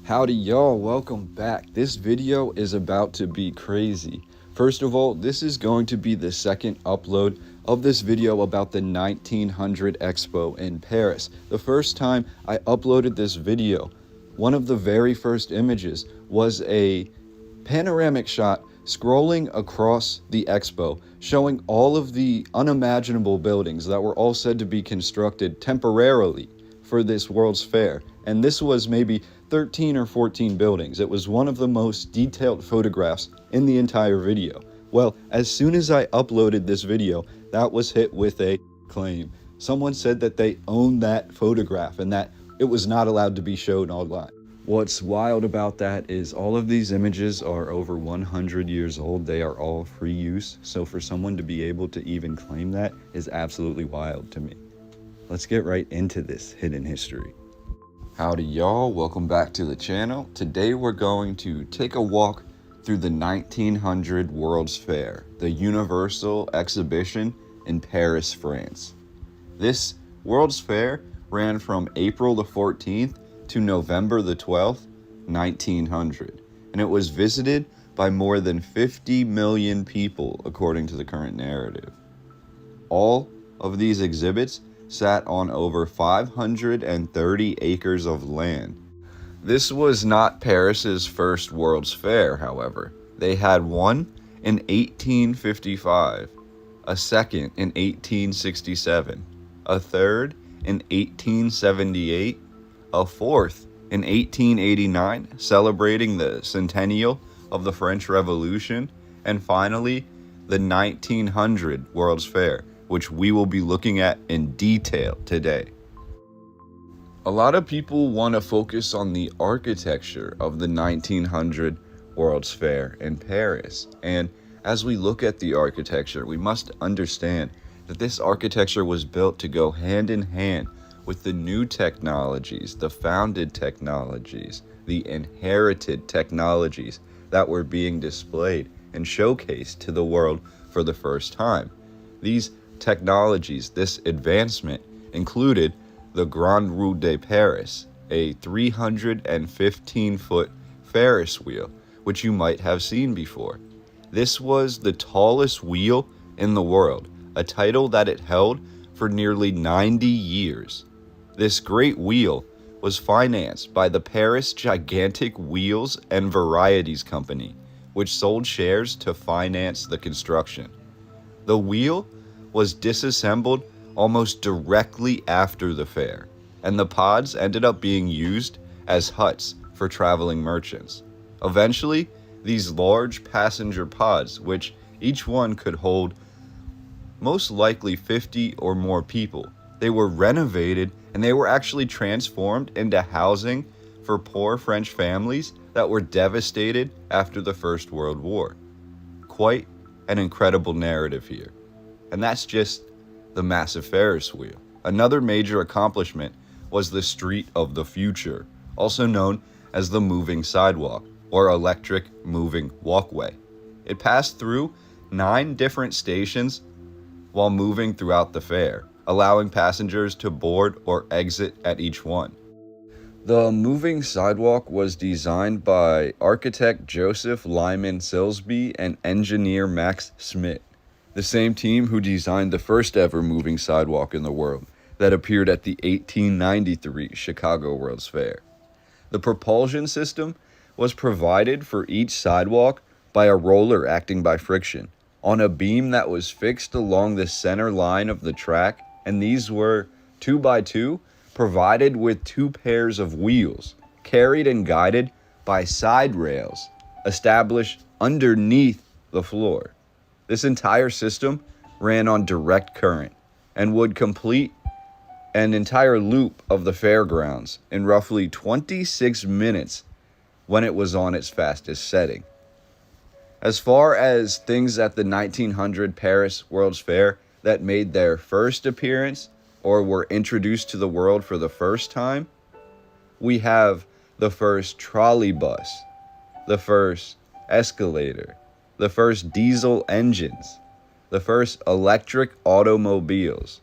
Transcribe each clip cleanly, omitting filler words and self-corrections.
Howdy y'all, welcome back. This video is about to be crazy. First of all, this is going to be the second upload of this video about the 1900 Expo in Paris. The first time I uploaded this video, one of the very first images was a panoramic shot scrolling across the expo, showing all of the unimaginable buildings that were all said to be constructed temporarily for this World's Fair. And this was maybe 13 or 14 buildings. It was one of the most detailed photographs in the entire video. Well, as soon as I uploaded this video, that was hit with a claim. Someone said that they owned that photograph and that it was not allowed to be shown online. What's wild about that is all of these images are over 100 years old. They are all free use. So for someone to be able to even claim that is absolutely wild to me. Let's get right into this hidden history. Howdy y'all, welcome back to the channel. Today we're going to take a walk through the 1900 World's Fair, the Universelle Exposition in Paris, France. This World's Fair ran from April the 14th to November the 12th, 1900, and it was visited by more than 50 million people according to the current narrative. All of these exhibits sat on over 530 acres of land. This was not Paris's first World's Fair, however. They had one in 1855, a second in 1867, a third in 1878, a fourth in 1889, celebrating the centennial of the French Revolution, and finally, the 1900 World's Fair, which we will be looking at in detail today. A lot of people want to focus on the architecture of the 1900 World's Fair in Paris. And as we look at the architecture, we must understand that this architecture was built to go hand in hand with the new technologies, the founded technologies, the inherited technologies that were being displayed and showcased to the world for the first time. These technologies, this advancement, included the Grande Roue de Paris, a 315-foot Ferris wheel, which you might have seen before. This was the tallest wheel in the world, a title that it held for nearly 90 years. This great wheel was financed by the Paris Gigantic Wheels and Varieties Company, which sold shares to finance the construction. The wheel was disassembled almost directly after the fair, and the pods ended up being used as huts for traveling merchants. Eventually, these large passenger pods, which each one could hold most likely 50 or more people, they were renovated and they were actually transformed into housing for poor French families that were devastated after the First World War. Quite an incredible narrative here. And that's just the massive Ferris wheel. Another major accomplishment was the Street of the Future, also known as the moving sidewalk or electric moving walkway. It passed through 9 different stations while moving throughout the fair, allowing passengers to board or exit at each one. The moving sidewalk was designed by architect Joseph Lyman Silsby and engineer Max Schmidt, the same team who designed the first ever moving sidewalk in the world that appeared at the 1893 Chicago World's Fair. The propulsion system was provided for each sidewalk by a roller acting by friction on a beam that was fixed along the center line of the track, and these were 2x2, provided with 2 pairs of wheels, carried and guided by side rails established underneath the floor. This entire system ran on direct current and would complete an entire loop of the fairgrounds in roughly 26 minutes when it was on its fastest setting. As far as things at the 1900 Paris World's Fair that made their first appearance or were introduced to the world for the first time, we have the first trolley bus, the first escalator, the first diesel engines, the first electric automobiles,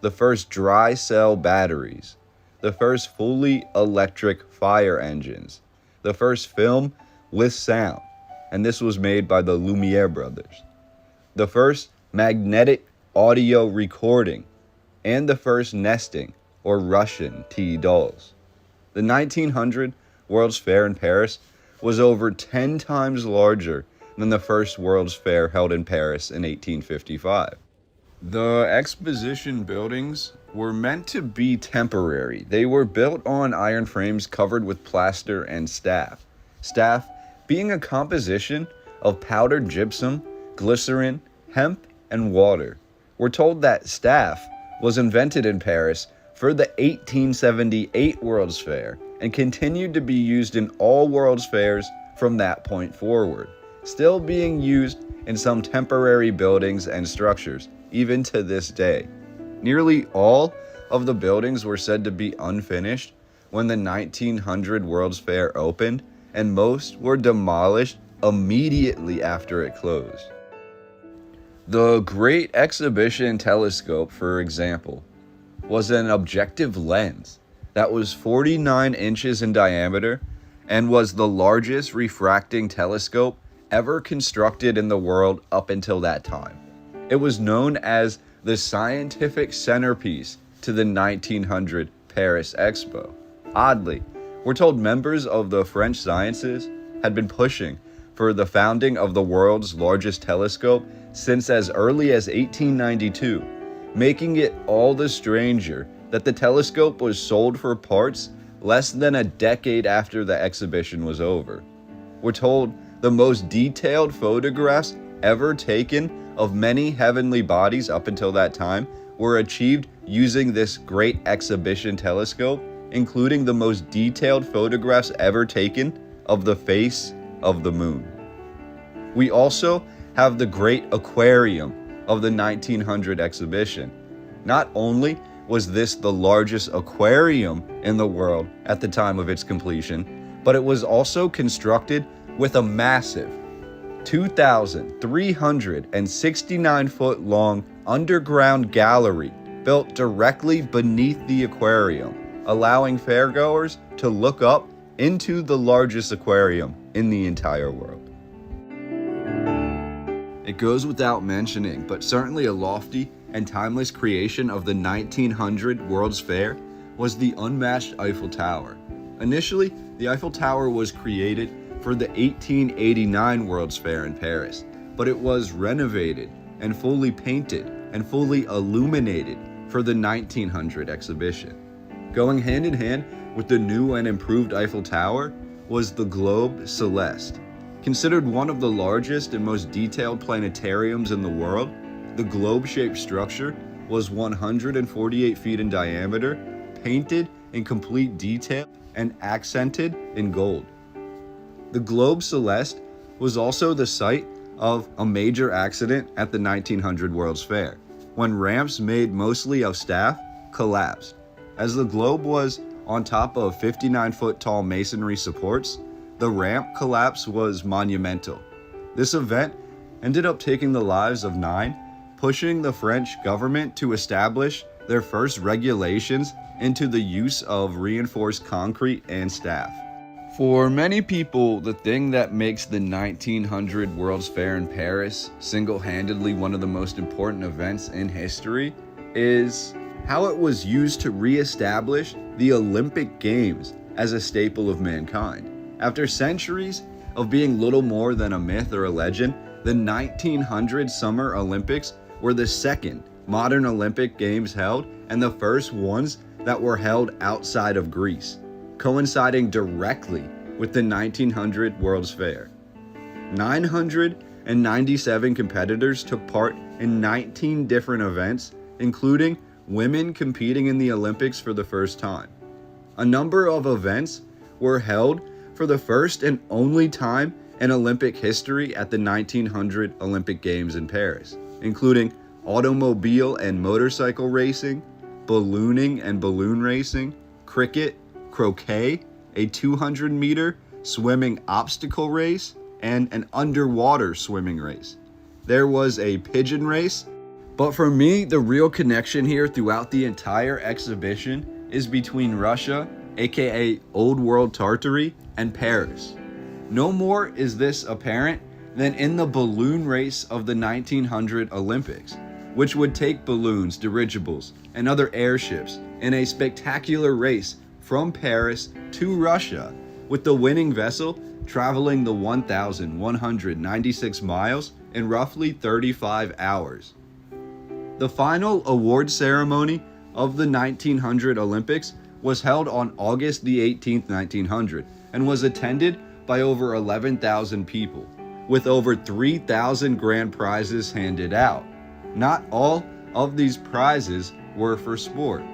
the first dry cell batteries, the first fully electric fire engines, the first film with sound, and this was made by the Lumiere brothers, the first magnetic audio recording, and the first nesting or Russian tea dolls. The 1900 World's Fair in Paris was over 10 times larger than the first World's Fair held in Paris in 1855. The Exposition buildings were meant to be temporary. They were built on iron frames covered with plaster and staff. Staff being a composition of powdered gypsum, glycerin, hemp, and water. We're told that staff was invented in Paris for the 1878 World's Fair and continued to be used in all World's Fairs from that point forward, still being used in some temporary buildings and structures, even to this day. Nearly all of the buildings were said to be unfinished when the 1900 World's Fair opened, and most were demolished immediately after it closed. The Great Exhibition telescope, for example, was an objective lens that was 49 inches in diameter and was the largest refracting telescope ever constructed in the world up until that time. It was known as the scientific centerpiece to the 1900 Paris Expo. Oddly, we're told members of the French sciences had been pushing for the founding of the world's largest telescope since as early as 1892, making it all the stranger that the telescope was sold for parts less than a decade after the exhibition was over. We're told the most detailed photographs ever taken of many heavenly bodies up until that time were achieved using this Great Exhibition telescope, including the most detailed photographs ever taken of the face of the moon. We also have the Great Aquarium of the 1900 exhibition. Not only was this the largest aquarium in the world at the time of its completion, but it was also constructed with a massive 2,369 foot long underground gallery built directly beneath the aquarium, allowing fairgoers to look up into the largest aquarium in the entire world. It goes without mentioning, but certainly a lofty and timeless creation of the 1900 World's Fair was the unmatched Eiffel Tower. Initially, the Eiffel Tower was created for the 1889 World's Fair in Paris, but it was renovated and fully painted and fully illuminated for the 1900 exhibition. Going hand in hand with the new and improved Eiffel Tower was the Globe Celeste. Considered one of the largest and most detailed planetariums in the world, the globe-shaped structure was 148 feet in diameter, painted in complete detail, and accented in gold. The Globe Celeste was also the site of a major accident at the 1900 World's Fair, when ramps made mostly of staff collapsed. As the globe was on top of 59-foot tall masonry supports, the ramp collapse was monumental. This event ended up taking the lives of 9, pushing the French government to establish their first regulations into the use of reinforced concrete and staff. For many people, the thing that makes the 1900 World's Fair in Paris single-handedly one of the most important events in history is how it was used to re-establish the Olympic Games as a staple of mankind. After centuries of being little more than a myth or a legend, the 1900 Summer Olympics were the second modern Olympic Games held and the first ones that were held outside of Greece, coinciding directly with the 1900 World's Fair. 997 competitors took part in 19 different events, including women competing in the Olympics for the first time. A number of events were held for the first and only time in Olympic history at the 1900 Olympic Games in Paris, including automobile and motorcycle racing, ballooning and balloon racing, cricket, croquet, a 200-meter swimming obstacle race, and an underwater swimming race. There was a pigeon race, but for me, the real connection here throughout the entire exhibition is between Russia aka Old World Tartary, and Paris. No more is this apparent than in the balloon race of the 1900 Olympics, which would take balloons, dirigibles, and other airships in a spectacular race from Paris to Russia, with the winning vessel traveling the 1,196 miles in roughly 35 hours. The final award ceremony of the 1900 Olympics was held on August the 18th, 1900, and was attended by over 11,000 people, with over 3,000 grand prizes handed out. Not all of these prizes were for sport.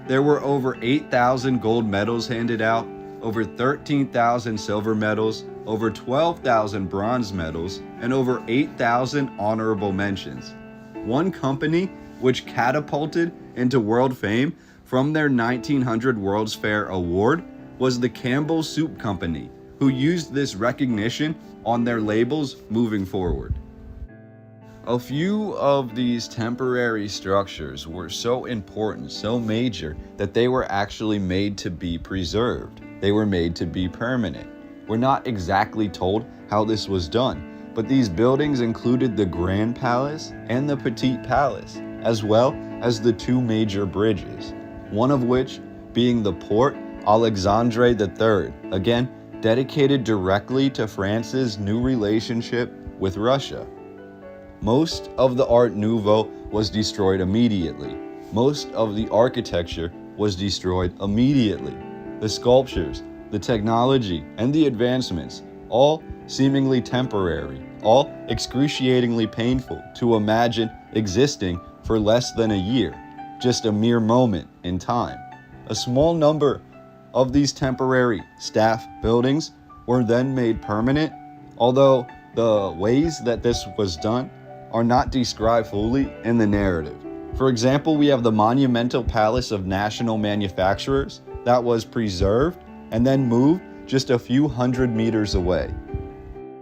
There were over 8,000 gold medals handed out, over 13,000 silver medals, over 12,000 bronze medals, and over 8,000 honorable mentions. One company which catapulted into world fame from their 1900 World's Fair award was the Campbell Soup Company, who used this recognition on their labels moving forward. A few of these temporary structures were so important, so major, that they were actually made to be preserved. They were made to be permanent. We're not exactly told how this was done, but these buildings included the Grand Palace and the Petit Palace, as well as the two major bridges, one of which being the Port Alexandre III, again dedicated directly to France's new relationship with Russia. Most of the Art Nouveau was destroyed immediately. Most of the architecture was destroyed immediately. The sculptures, the technology, and the advancements, all seemingly temporary, all excruciatingly painful to imagine existing for less than a year, just a mere moment in time. A small number of these temporary staff buildings were then made permanent, although the ways that this was done are not described fully in the narrative. For example, we have the monumental Palace of National Manufacturers that was preserved and then moved just a few hundred meters away.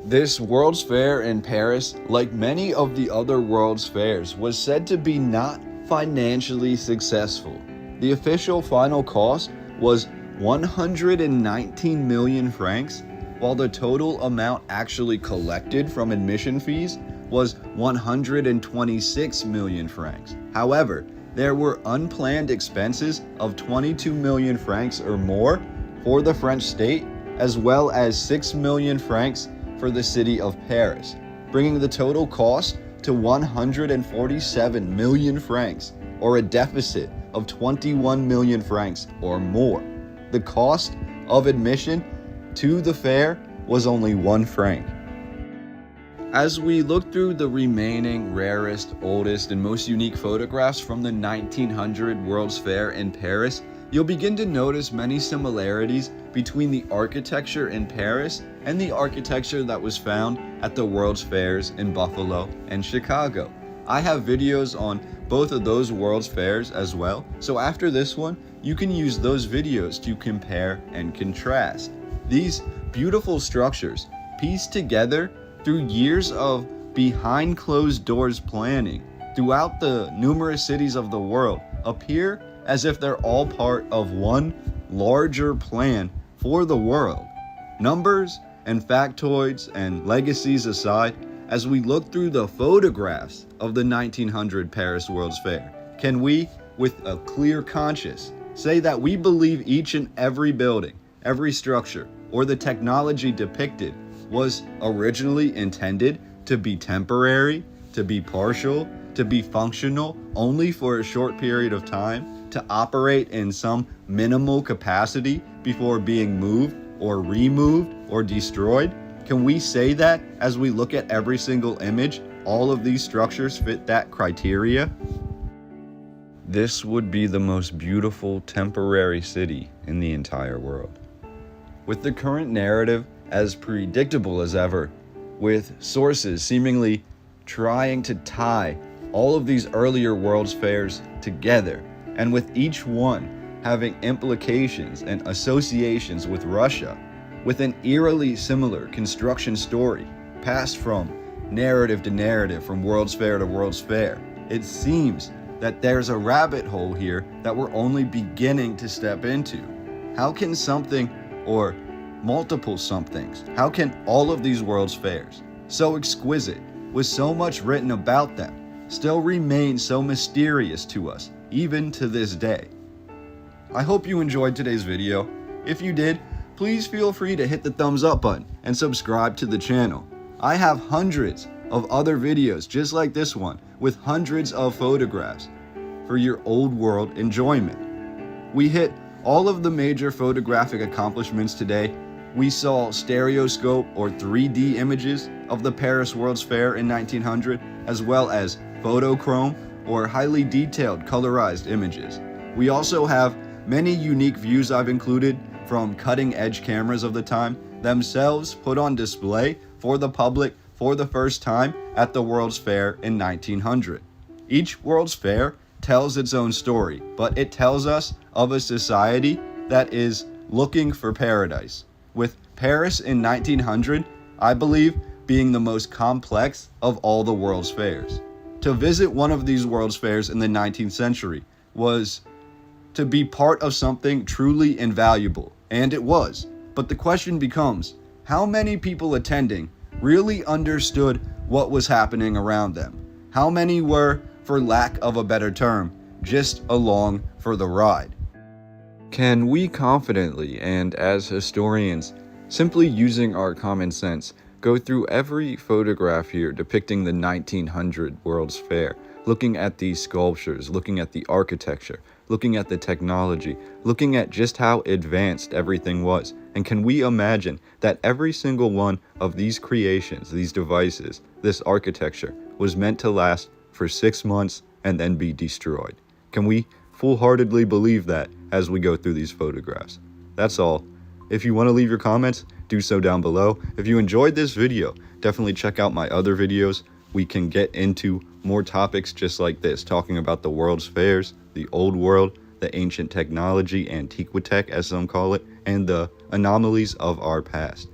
This World's Fair in Paris, like many of the other World's Fairs, was said to be not financially successful. The official final cost was 119 million francs, while the total amount actually collected from admission fees was 126 million francs. However, there were unplanned expenses of 22 million francs or more for the French state, as well as 6 million francs for the city of Paris, bringing the total cost to 147 million francs, or a deficit of 21 million francs or more. The cost of admission to the fair was only 1 franc. As we look through the remaining rarest, oldest, and most unique photographs from the 1900 World's Fair in Paris, you'll begin to notice many similarities between the architecture in Paris and the architecture that was found at the World's Fairs in Buffalo and Chicago. I have videos on both of those World's Fairs as well, so after this one, you can use those videos to compare and contrast. These beautiful structures, pieced together through years of behind closed doors planning throughout the numerous cities of the world, appear as if they're all part of one larger plan for the world. Numbers and factoids and legacies aside, as we look through the photographs of the 1900 Paris World's Fair, can we, with a clear conscience, say that we believe each and every building, every structure, or the technology depicted was originally intended to be temporary, to be partial, to be functional only for a short period of time, to operate in some minimal capacity before being moved or removed or destroyed? Can we say that as we look at every single image, all of these structures fit that criteria? This would be the most beautiful temporary city in the entire world. With the current narrative as predictable as ever, with sources seemingly trying to tie all of these earlier World's Fairs together, and with each one having implications and associations with Russia, with an eerily similar construction story passed from narrative to narrative, from World's Fair to World's Fair, it seems that there's a rabbit hole here that we're only beginning to step into. How can something or multiple somethings, how can all of these world's fairs, so exquisite, with so much written about them, still remain so mysterious to us, even to this day? I hope you enjoyed today's video. If you did, please feel free to hit the thumbs up button and subscribe to the channel. I have hundreds of other videos just like this one with hundreds of photographs for your old world enjoyment. We hit all of the major photographic accomplishments today. We saw stereoscope or 3D images of the Paris World's Fair in 1900, as well as photochrome or highly detailed colorized images. We also have many unique views I've included from cutting-edge cameras of the time, themselves put on display for the public for the first time at the World's Fair in 1900. Each World's Fair tells its own story, but it tells us of a society that is looking for paradise, with Paris in 1900, I believe, being the most complex of all the world's fairs. To visit one of these world's fairs in the 19th century was to be part of something truly invaluable, and it was. But the question becomes, how many people attending really understood what was happening around them? How many were, for lack of a better term, just along for the ride? Can we confidently, and as historians, simply using our common sense, go through every photograph here depicting the 1900 World's Fair, looking at these sculptures, looking at the architecture, looking at the technology, looking at just how advanced everything was? And can we imagine that every single one of these creations, these devices, this architecture, was meant to last for 6 months and then be destroyed? Can we full-heartedly believe that as we go through these photographs? That's all. If you want to leave your comments, do so down below. If you enjoyed this video, definitely check out my other videos. We can get into more topics just like this, talking about the world's fairs, the old world, the ancient technology, antiquitech as some call it, and the anomalies of our past.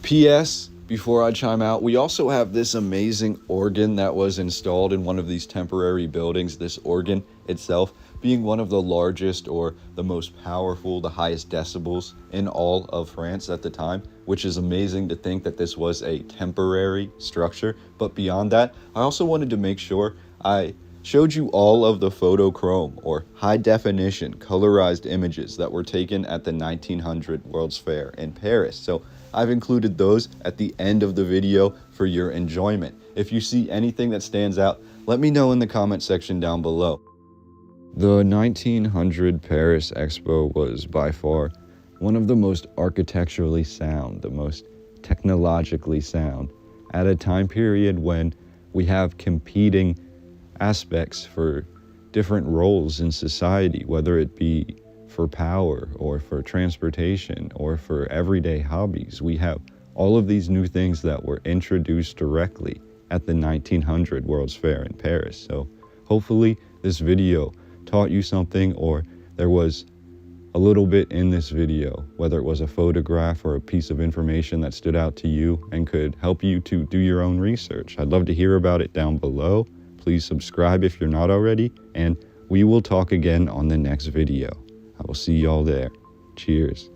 P.S. Before I chime out, we also have this amazing organ that was installed in one of these temporary buildings. This organ itself being one of the largest or the most powerful, the highest decibels in all of France at the time, which is amazing to think that this was a temporary structure. But beyond that, I also wanted to make sure I showed you all of the photochrome or high definition colorized images that were taken at the 1900 World's Fair in Paris. So I've included those at the end of the video for your enjoyment. If you see anything that stands out, let me know in the comment section down below. The 1900 Paris Expo was by far one of the most architecturally sound, the most technologically sound, at a time period when we have competing aspects for different roles in society, whether it be for power or for transportation or for everyday hobbies. We have all of these new things that were introduced directly at the 1900 World's Fair in Paris. So hopefully this video taught you something, or there was a little bit in this video, whether it was a photograph or a piece of information that stood out to you and could help you to do your own research. I'd love to hear about it down below. Please subscribe if you're not already, and we will talk again on the next video. I will see y'all there. Cheers.